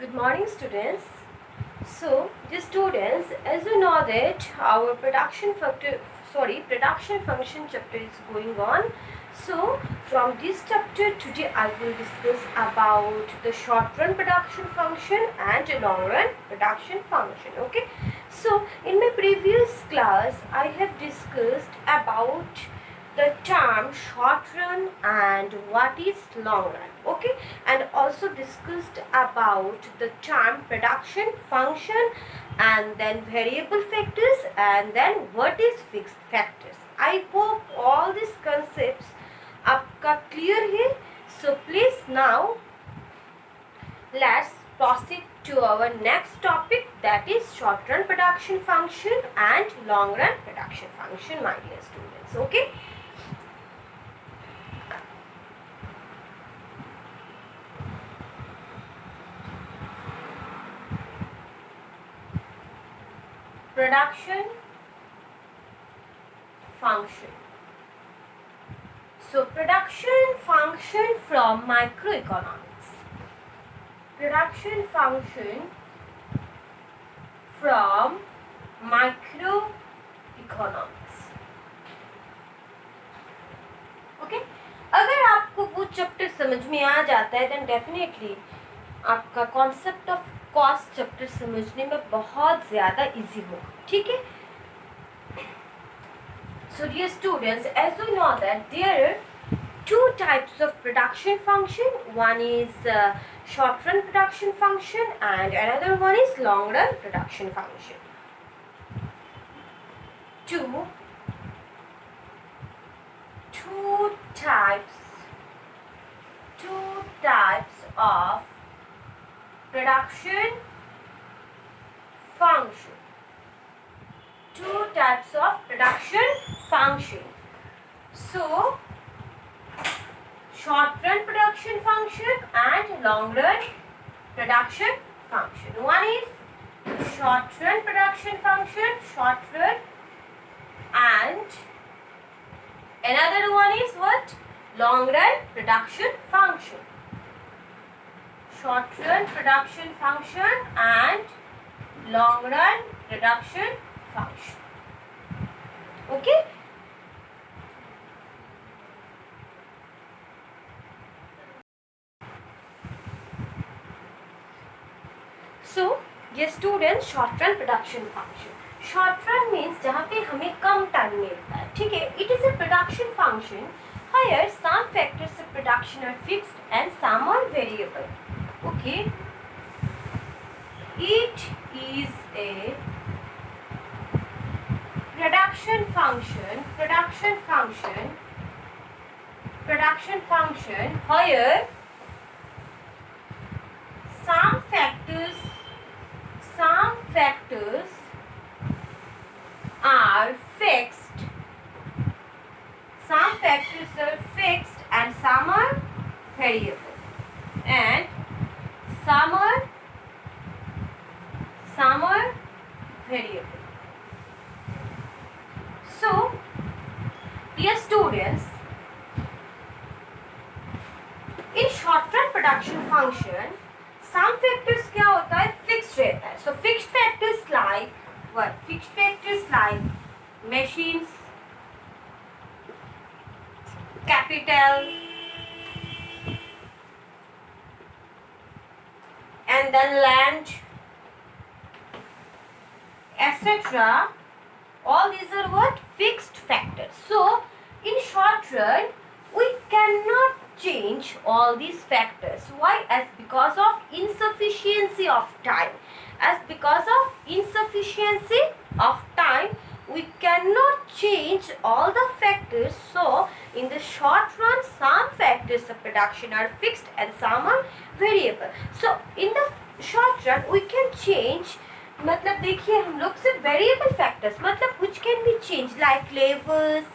Good morning, students. So, dear students, as you know that our production function chapter is going on. So, from this chapter today I will discuss about the short run production function and long run production function. Okay. So, in my previous class I have discussed about the term short run and what is long run, okay, and also discussed about the term production function and then variable factors and then what is fixed factors. I hope all these concepts आपका clear है. So please now let's proceed to our next topic, that is short run production function and long run production function, my dear students. Okay. Production function. So production function from microeconomics. Production function from microeconomics. Okay? अगर आपको वो chapter समझ में आ जाता है then definitely आपका concept of cost chapter समझने में बहुत ज़्यादा इजी होगा. ठीक है. So dear students, as you know that there are two types of production function. One is short run production function and another one is long run production function. Two types of production function. Two types of production function. So, short run production function and long run production function. One is short run production function, short run, and another one is what? Long run production function. Short run production function and long run production function. Okay. So, ये students short run production function. Short run means जहाँ पे हमें कम time मिलता है. ठीक है. It is a production function. Here some factors of production are fixed and some are variable. Okay. It is a production function where some factors are fixed, and some are variable, and some are variable. So, dear students, in short run production function, some factors क्या होता है? Fixed रहता है. So, fixed factors like what? Fixed factors like machines, capital, and then land, etc. All these are what? Fixed factors. So, in short run, we cannot change all these factors. Why? As because of insufficiency of time. We cannot change all the factors. So, in the short run, some factors of production are fixed and some are variable. So, in the short run, we can change. मतलब देखिए हम लोग सिर्फ variable factors मतलब which can be changed like labors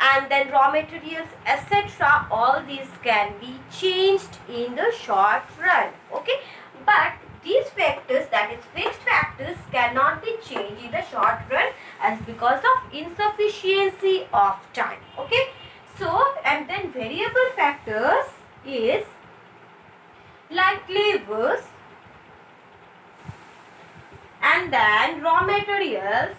and then raw materials etc. all these can be changed in the short run. Okay, but these factors, that is fixed factors, cannot be changed in the short run as because of insufficiency of time. Okay, so and then variable factors is like labors, and then raw materials,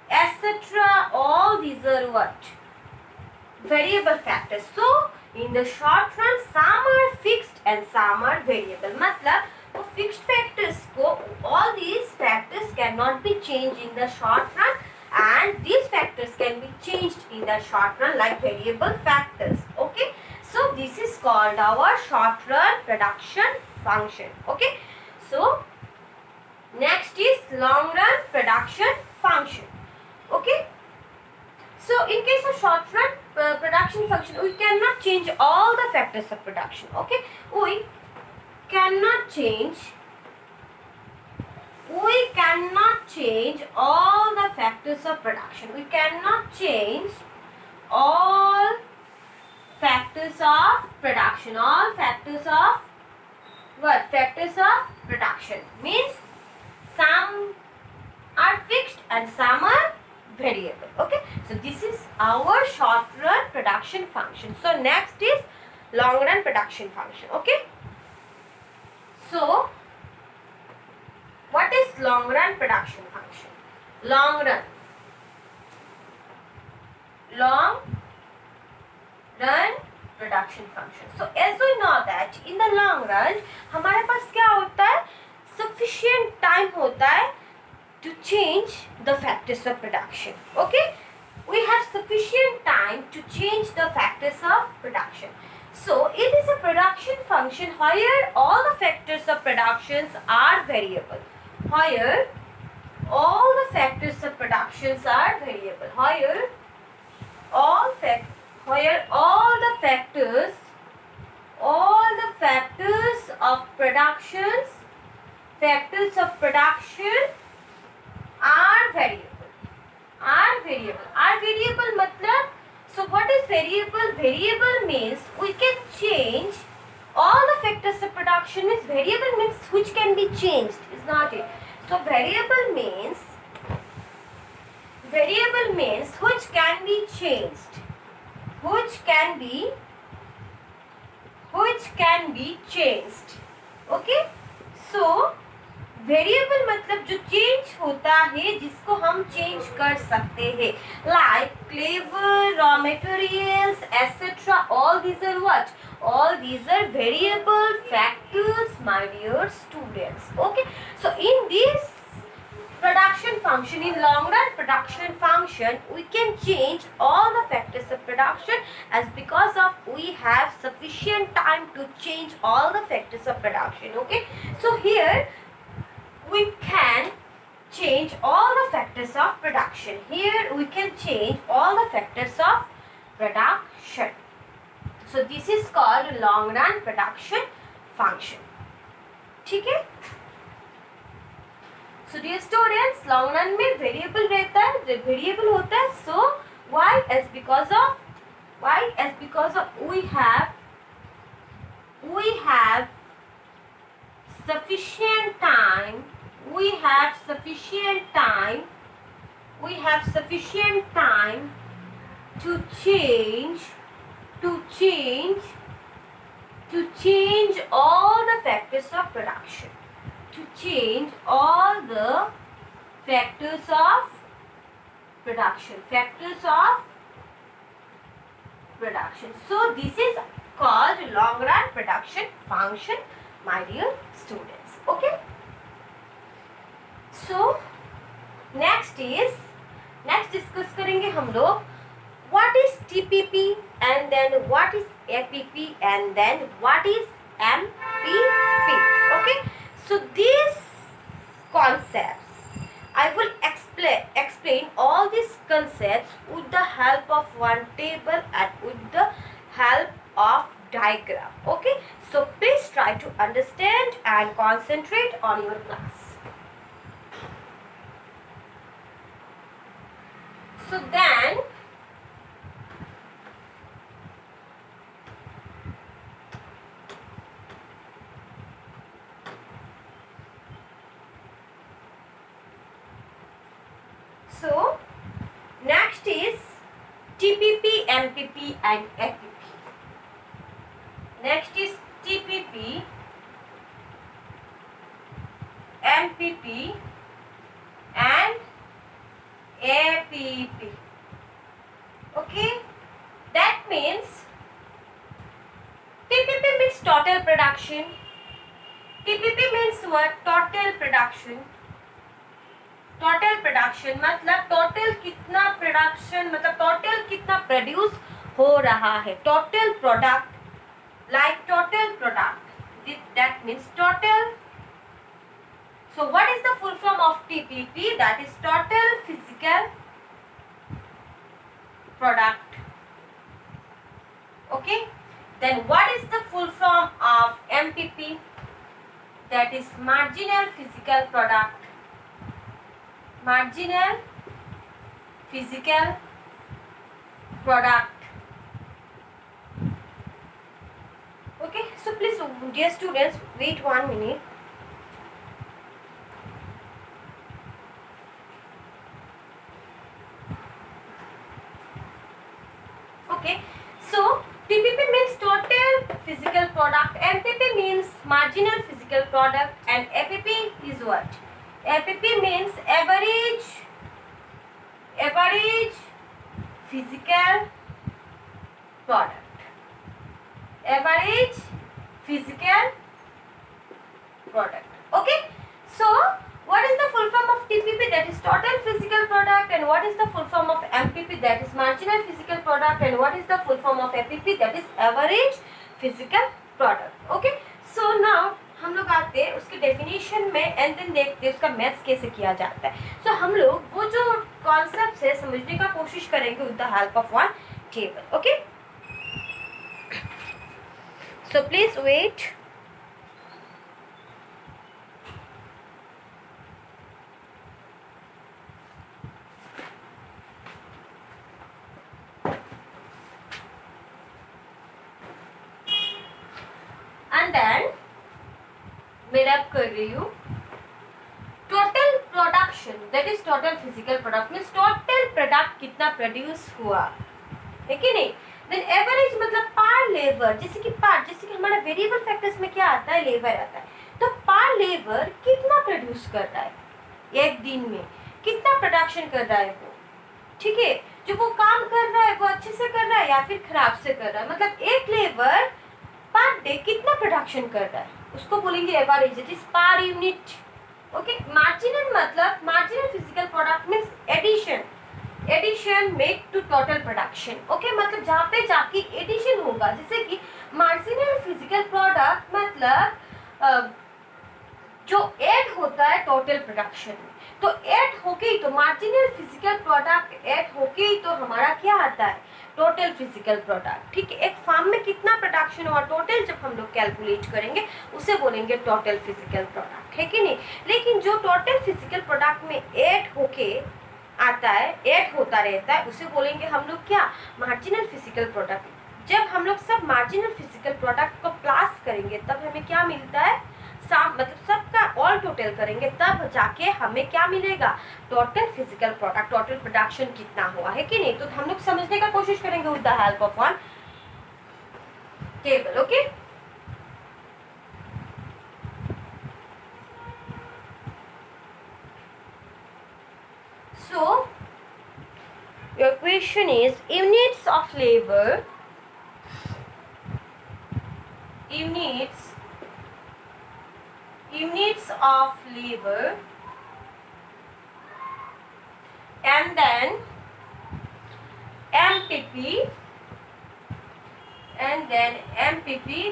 etc. All these are what? Variable factors. So in the short run some are fixed and some are variable. मतलब वो fixed factors को all these factors cannot be changed in the short run and these factors can be changed in the short run like variable factors. Okay, so this is called our short run production function. Okay, so next is long run production function. Okay, so in case of short run production function, we cannot change all the factors of production. Okay, we cannot change all the factors of production. We cannot change all factors of production. All factors of what? Factors of production means some are fixed and some are variable. Okay, so this is our short run production function. So next is long run production function. Okay, so what is long run production function? Long run production function. So as we know that in the long run हमारे पास क्या होता है? Sufficient time होता है to change the factors of production. Okay, we have sufficient time to change the factors of production. So it is a production function where all the factors of productions are variable. Where all the factors of productions are variable. Where all the factors of production are variable. Are variable मतलब, so what is variable? Variable means we can change all the factors of production. Is variable means which can be changed, is not it? So variable means which can be changed. Which can be changed. Okay, so variable मतलब जो change होता है, जिसको हम change कर सकते हैं, like flavour, raw materials etcetera. All these are what? All these are variable factors, my dear students. Okay, so in this production function, in long run production function, we can change all the factors of production as because of we have sufficient time to change all the factors of production. Okay, so here we can change all the factors of production. Here we can change all the factors of production. So this is called long run production function. ठीक है? So dear students, long run में variable रहता है, variable होता है. So why? As because of we have sufficient time. We have sufficient time to change all the factors of production. To change all the factors of production. So this is called long run production function, my dear students. Okay. So next discuss करेंगे हम लोग what is TPP and then what is APP and then what is MPP. Okay, so these concepts I will explain all these concepts with the help of one table and with the help of diagram. Okay, so please try to understand and concentrate on your class. So then next is TPP, MPP and APP. Next is TPP, MPP and APP. Okay, that means TPP means total production. TPP means what? Total production. Total production मतलब total कितना production मतलब total कितना produce हो रहा है. Total product like total product that means total. So what is the full form of TPP? That is total physical product. Okay, then what is the full form of MPP? That is marginal physical product. Marginal physical product. Okay, so please dear students wait 1 minute. Okay, so TPP means total physical product, MPP means marginal physical product, and APP is what? APP means average physical product. Average physical product. Okay, so what is the full form of TPP? That is total physical product. And what is the full form of MPP? That is marginal physical product. And what is the full form of APP? That is average physical product. Okay, so now हम लोग आते हैं उसके definition में and then देखते हैं उसका maths कैसे किया जाता है. सो हम लोग वो जो कॉन्सेप्ट्स है समझने का कोशिश करेंगे with the help of one table. Okay, so please wait. And then मैं रैप कर रही हूँ. Total production that is total physical product means total product कितना प्रोड्यूस हुआ है कि नहीं. देन एवरेज मतलब पार लेबर, जैसे कि हमारा वेरिएबल फैक्टर्स में क्या आता है, लेबर आता है. तो पार लेबर कितना प्रोड्यूस कर रहा है एक दिन में, कितना प्रोडक्शन कर रहा है वो. ठीक है, जो वो काम कर रहा है वो अच्छे से कर रहा है या फिर खराब से कर रहा है. मतलब एक लेबर पर डे कितना प्रोडक्शन कर रहा है उसको बोलेंगे average. It is per unit. Okay, marginal मतलब marginal physical product means addition make to total production. Okay, मतलब जहाँ पे जाके एडिशन होगा, जैसे कि मार्जिनल फिजिकल प्रोडक्ट मतलब जो ऐड होता है टोटल प्रोडक्शन में. तो ऐड होके ही तो मार्जिनल फिजिकल प्रोडक्ट ऐड होके ही तो हमारा क्या आता है, टोटल फिजिकल प्रोडक्ट. ठीक है, एक फार्म में कितना प्रोडक्शन हुआ टोटल जब हम लोग कैलकुलेट करेंगे उसे बोलेंगे टोटल फिजिकल प्रोडक्ट, है कि नहीं. लेकिन जो टोटल फिजिकल प्रोडक्ट में ऐड होके आता है, ऐड होता रहता है, उसे बोलेंगे हम लोग क्या, मार्जिनल फिजिकल प्रोडक्ट. जब हम लोग सब मार्जिनल फिजिकल प्रोडक्ट को प्लस करेंगे तब हमें क्या मिलता है, मतलब सबका ऑल टोटल करेंगे तब जाके हमें क्या मिलेगा, total physical product, total production कितना हुआ है कि नहीं. तो हम लोग समझने का कोशिश करेंगे with the help of one table. Okay, so your question is units of labor, units of labor, and then MPP,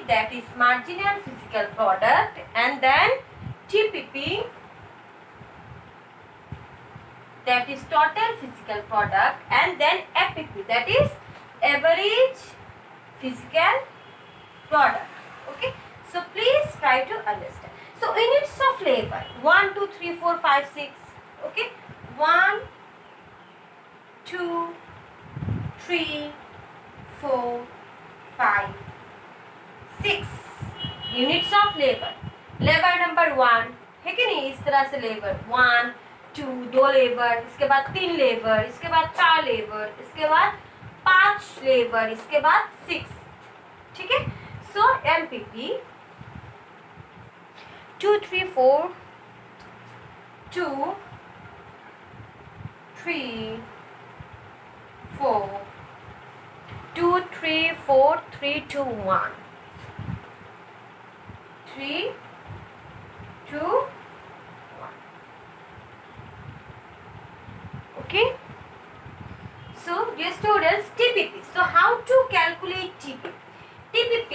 that is marginal physical product, and then TPP, that is total physical product, and then APP, that is average physical product. Okay, so please try to understand. So units of labor 1 2 3 4 5 6. Okay, 1 2 3 4 5 6 units of labor. Labour number 1 है कि नहीं, इस तरह से labour 1 2 2 labour, इसके बाद 3 labour, इसके बाद 4 लेबर, इसके बाद 5 लेबर, इसके बाद 6. ठीक है, सो MPP 2 3 4 2 3 4 2 3 4 3 2 1 3 2 1. Okay, so dear students, TPP. So how to calculate TPP? TPP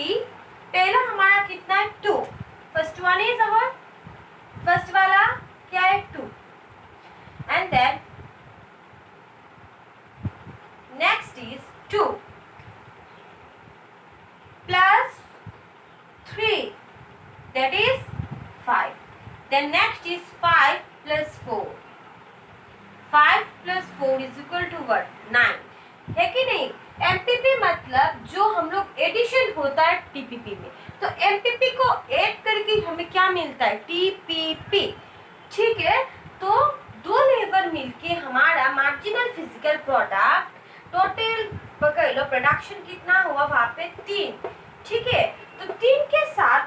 पहला हमारा कितना है 2. First one is our first वाला क्या है 2, and then next is 2 plus 3, that is 5. Then next is 5 plus 4. 5 plus 4 is equal to what? 9. है कि नहीं? MPP मतलब जो हम लोग एडिशन होता है TPP में, तो MPP को ऐड करके हमें क्या मिलता है? TPP. ठीक है, तो दो लेबर मिलके हमारा मार्जिनल फिजिकल प्रोडक्ट टोटल पकड़ लो, प्रोडक्शन कितना हुआ वहाँ पे 3. ठीक है, तो 3 के साथ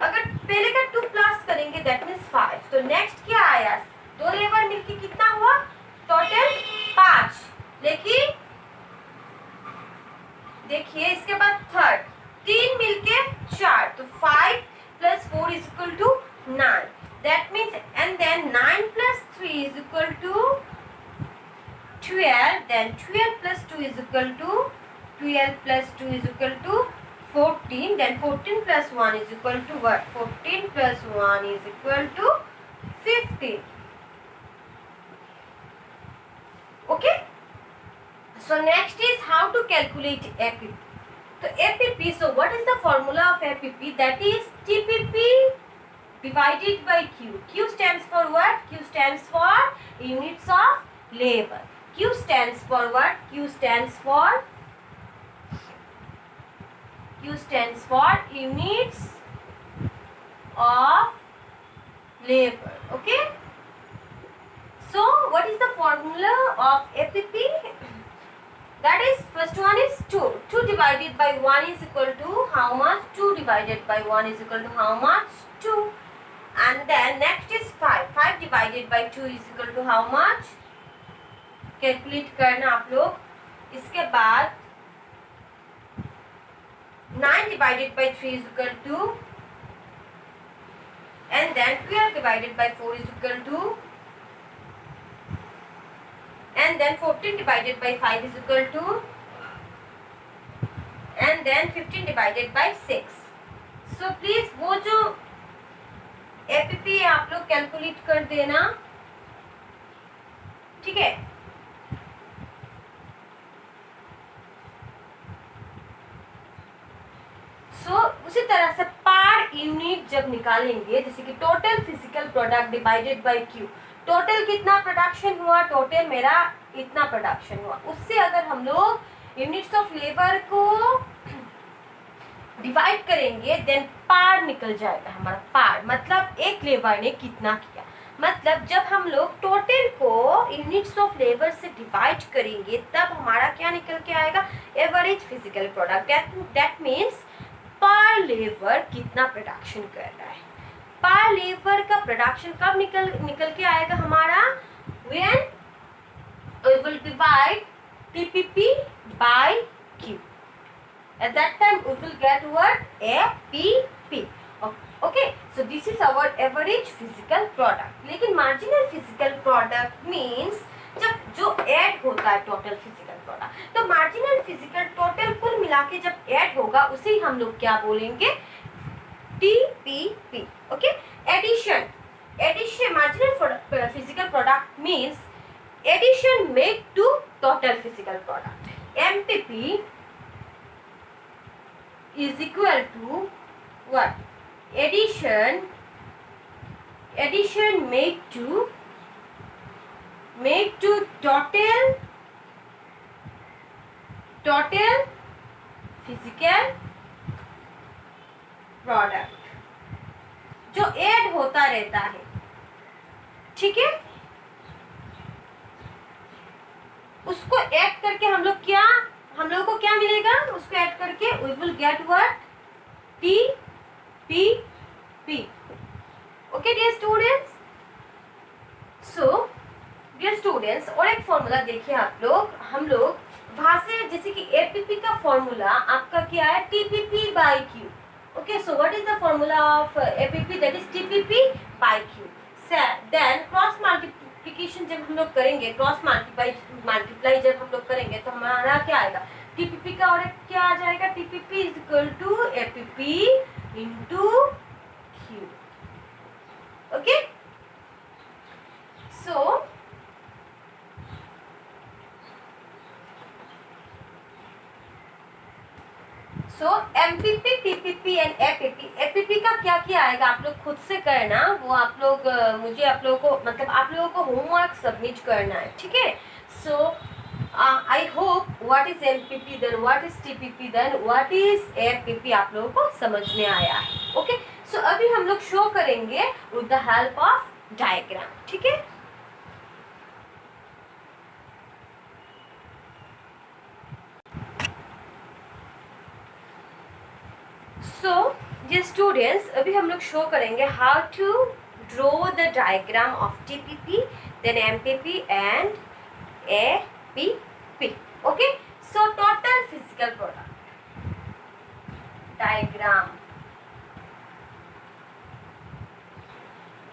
अगर पहले का 2 प्लस करेंगे दैट मीन्स 5. तो नेक्स्ट क्या आया? दो लेबर मिलके कितना हुआ? टोटल 5. लेकिन देखिए इसके बाद थर्ड 3 मिलके 4, तो 5 plus 4 is equal to 9. That means, and then 9 plus 3 is equal to 12. Then 12 plus 2 is equal to 12 plus 2 is equal to 14. Then 14 plus 1 is equal to what? 14 plus 1 is equal to 15. Okay, so next is how to calculate APP. So APP, so what is the formula of APP? That is TPP divided by Q. Q stands for what? Q stands for units of labor. Q stands for what? Q stands for units of labor. Okay, so what is the formula of APP? That is, first one is 2. 2 divided by 1 is equal to how much? 2 divided by 1 is equal to how much? 2. And then next is 5. 5 divided by 2 is equal to how much? Calculate करना आप लोग. इसके बाद 9 divided by 3 is equal to, and then 12 divided by 4 is equal to, and then 14 divided by 5 is equal to, and then 15 divided by 6. So please वो जो APP है आप लोग कैलकुलेट कर देना. ठीक है, उसी तरह से पार यूनिट जब निकालेंगे, जैसे कि total physical product divided by Q. Total कितना प्रोडक्शन हुआ? टोटल मेरा इतना प्रोडक्शन हुआ. उससे अगर हम लोग यूनिट्स ऑफ लेबर को डिवाइड करेंगे देन पार निकल जाएगा हमारा. पार मतलब एक लेबर ने कितना किया. मतलब जब हम लोग टोटल को यूनिट्स ऑफ लेबर से डिवाइड करेंगे तब हमारा क्या निकल के आएगा? Average physical product. That means पर लेबर कितना प्रोडक्शन कर रहा है. पर लेबर का प्रोडक्शन कब निकल के आएगा हमारा? When we will divide TPP by Q. At that time we will get what? APP. Okay, so this is our average physical product. लेकिन marginal physical product means जब जो ऐड होता है टोटल फिजिकल प्रोडक्ट, तो marginal physical total कुल मिला के जब ऐड होगा उसे ही हम लोग क्या बोलेंगे? TPP. Okay, addition marginal physical product means addition made to total physical product. MPP is equal to what? Addition made to total physical product जो ऐड होता रहता है. ठीक है, उसको ऐड करके हम लोग को क्या मिलेगा? उसको ऐड करके we will get what? TPP. Okay dear students, so dear students, और एक फॉर्मूला देखिए आप लोग, हम लोग वहां से जैसे कि एपीपी का फॉर्मूला आपका क्या है, TPP by Q. Okay, so what is the formula of APP, that is TPP by Q. Then cross multiplication जब हम लोग करेंगे, क्रॉस मल्टीप्लाई जब हम लोग करेंगे तो हमारा क्या आएगा, टीपीपी का और क्या आ जाएगा, TPP is equal to APP into Q. Okay, so MPP, TPP and APP. APP का क्या क्या आएगा आप लोग खुद से करना, वो आप लोग मुझे आप लोगों को मतलब आप लोगों को होमवर्क सबमिट करना है, ठीक है. So I hope what is MPP then what is TPP then what is APP आप लोगों को समझ में आया है. ओके, सो अभी हम लोग शो करेंगे with the help of diagram, ठीक है. सो ये स्टूडेंट्स, अभी हम लोग शो करेंगे how to draw the diagram of TPP then MPP and APP. Okay, so total physical product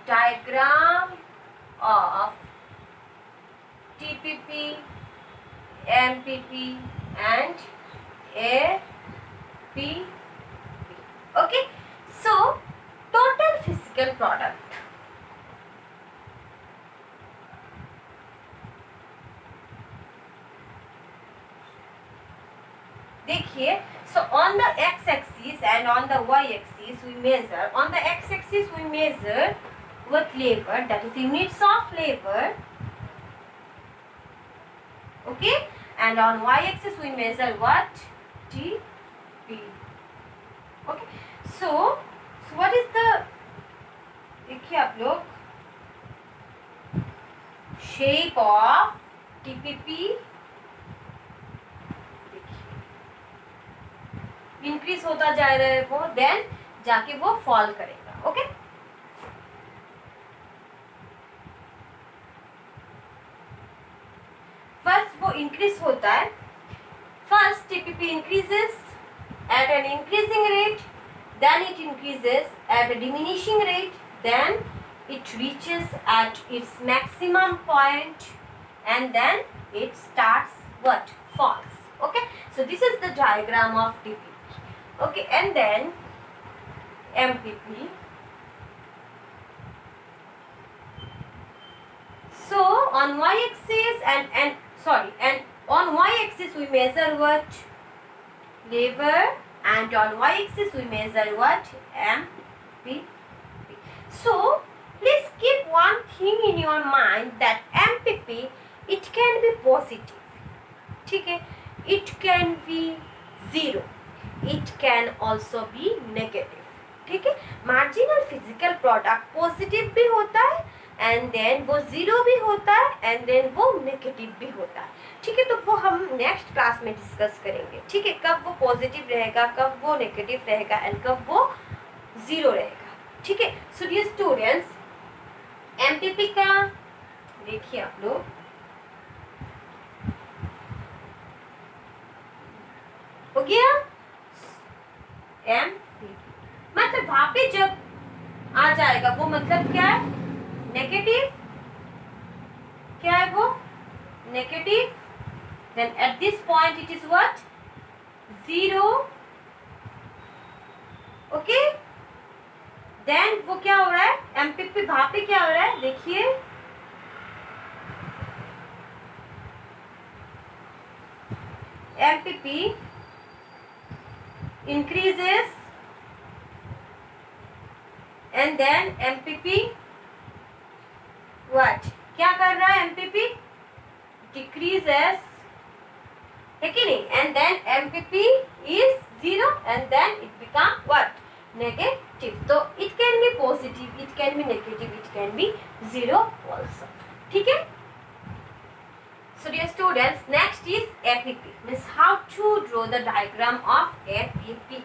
diagram of TPP, MPP and APP. Okay, so total physical product. देखिए, so on the x-axis and on the y-axis we measure. On the x-axis we measure what labor, that is units of labor. Okay, and on y-axis we measure what, TP. Okay, so what is the, देखिए आप लोग, shape of TPP increase होता जा रहा है वो, then जाके वो फॉल करेगा. ओके, फर्स्ट वो इंक्रीज होता है. First TPP increases at an increasing rate, then it increases at a diminishing rate, then it reaches at its maximum point, and then it starts what, falls. Okay, so this is the diagram of TPP. Okay, and then MPP. So on y-axis and on y-axis we measure what, labor, and on y-axis we measure what, MPP. So please keep one thing in your mind, that MPP, it can be positive, ठीक है, it can be zero, it can also be negative, ठीक है. Marginal physical product positive भी होता है and then वो zero भी होता है एंड देन वो नेगेटिव भी होता है, ठीक है. तो वो हम नेक्स्ट क्लास में डिस्कस करेंगे, ठीक है, कब वो पॉजिटिव रहेगा, कब वो नेगेटिव रहेगा एंड कब वो जीरो रहेगा, ठीक है. सो डियर स्टूडेंट्स, एमपीपी का देखिए आप लोग, हो गया एमपीपी, मतलब वहां पे जब आ जाएगा वो मतलब क्या है, नेगेटिव, क्या है वो, negative. then at this point it is what, zero. okay, then वो क्या हो रहा है, एमपीपी वहां पे क्या हो रहा है, देखिए MPP increases and then MPP what, क्या कर रहा है, MPP decreases, है कि नहीं, and then MPP is zero and then it become what, negative. तो it can be positive, it can be negative, it can be zero also, ठीक है. So dear students, next is APP, means how to draw the diagram of APP.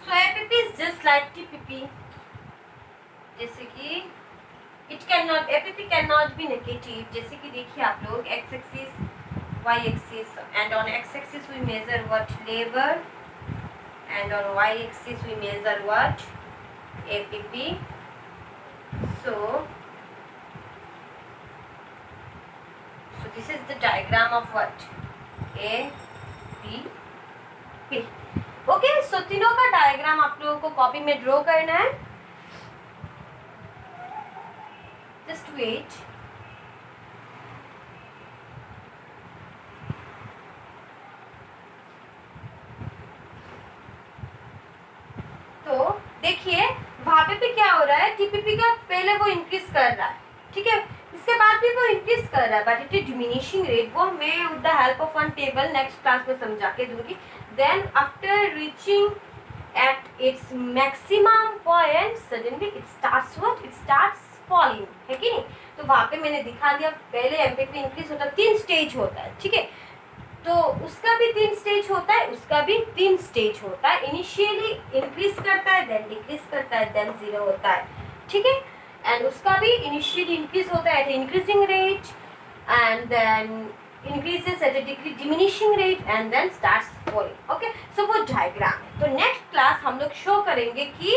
So So APP is just like TPP. जैसे कि APP cannot be negative. जैसे कि देखिए आप लोग x axis, y axis, and on x axis we measure what? Labor, and on y axis we measure what? APP. So this is the diagram of what? APP. Okay, so तीनों का diagram आप लोगों को copy में draw करना है. Just wait. तो देखिए वहां पे भी क्या हो रहा है, टीपीपी का पहले वो इंक्रीज कर रहा है, ठीक है, इसके बाद भी वो इंक्रीज कर रहा है, but it is diminishing rate. वो मैं with the help of one table next class में समझा के दूंगी. Then after reaching at its maximum point suddenly it starts falling, है कि नहीं. तो वहां पे मैंने दिखा दिया, पहले एमपीपी इंक्रीज होता है, 3 स्टेज होता है, ठीक है. तो उसका भी 3 स्टेज होता है, उसका भी 3 स्टेज होता है. इनिशियली इंक्रीज करता है, देन डिक्रीज करता है, देन 0 होता है, ठीक है. एंड उसका भी इनिशियली इंक्रीज होता है at increasing rate, and then increases at a diminishing rate and then starts falling. Okay, so वो डायग्राम है. तो नेक्स्ट क्लास हम लोग शो करेंगे कि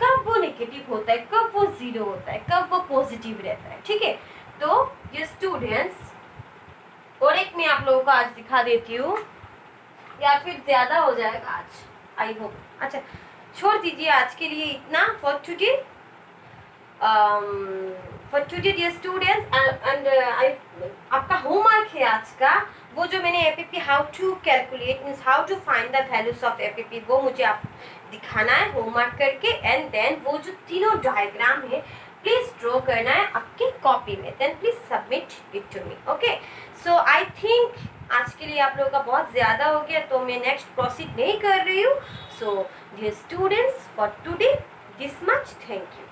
कब वो नेगेटिव होता है, कब वो 0 होता है, कब वो पॉजिटिव रहता है, ठीक है. तो ये स्टूडेंट्स, और एक मैं आप लोगों को आज दिखा देती हूँ, या फिर ज़्यादा हो जाएगा आज, आई होप. अच्छा, छोड़ दीजिए आज के लिए इतना. For today dear students, and आपका होमवर्क है आज का, वो जो मैंने APP how to calculate means how to find the values of APP, वो मुझे आप दिखाना है होमवर्क करके. एंड देन वो जो तीनों डायग्राम है प्लीज ड्रॉ करना है आपकी कॉपी में. Then please submit it to me. Okay, so I think आज के लिए आप लोगों का बहुत ज़्यादा हो गया, तो मैं नेक्स्ट प्रोसीड नहीं कर रही हूँ. So dear students, for today this much. Thank you.